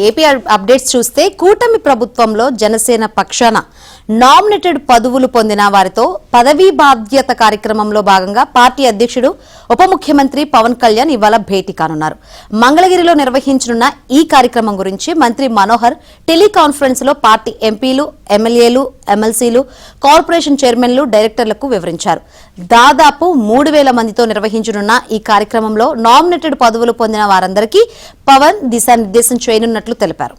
AP updates చూస్తే కూటమి ప్రభుత్వంలో జనసేన పక్షాన నామినేటెడ్ పదవులు పొందిన వారితో పదవీ బాధ్యత కార్యక్రమంలో భాగంగా పార్టీ అధ్యక్షుడు ఉప ముఖ్యమంత్రి పవన్ కళ్యాణ్ ఇవాళ భేటీ కానున్నారు. మంగళగిరిలో నిర్వహించనున్న ఈ కార్యక్రమం గురించి మంత్రి మనోహర్ టెలికాన్ఫరెన్స్ లో పార్టీ ఎంపీలు, ఎమ్మెల్యేలు, ఎమ్మెల్సీలు, కార్పొరేషన్ చైర్మన్లు, డైరెక్టర్లకు వివరించారు. దాదాపు 3,000 మందితో నిర్వహించనున్న ఈ కార్యక్రమంలో నామినేటెడ్ పదవులు పొందిన వారందరికీ పవన్ దిశానిర్దేశం చేయనున్నట్లు తెలిపారు.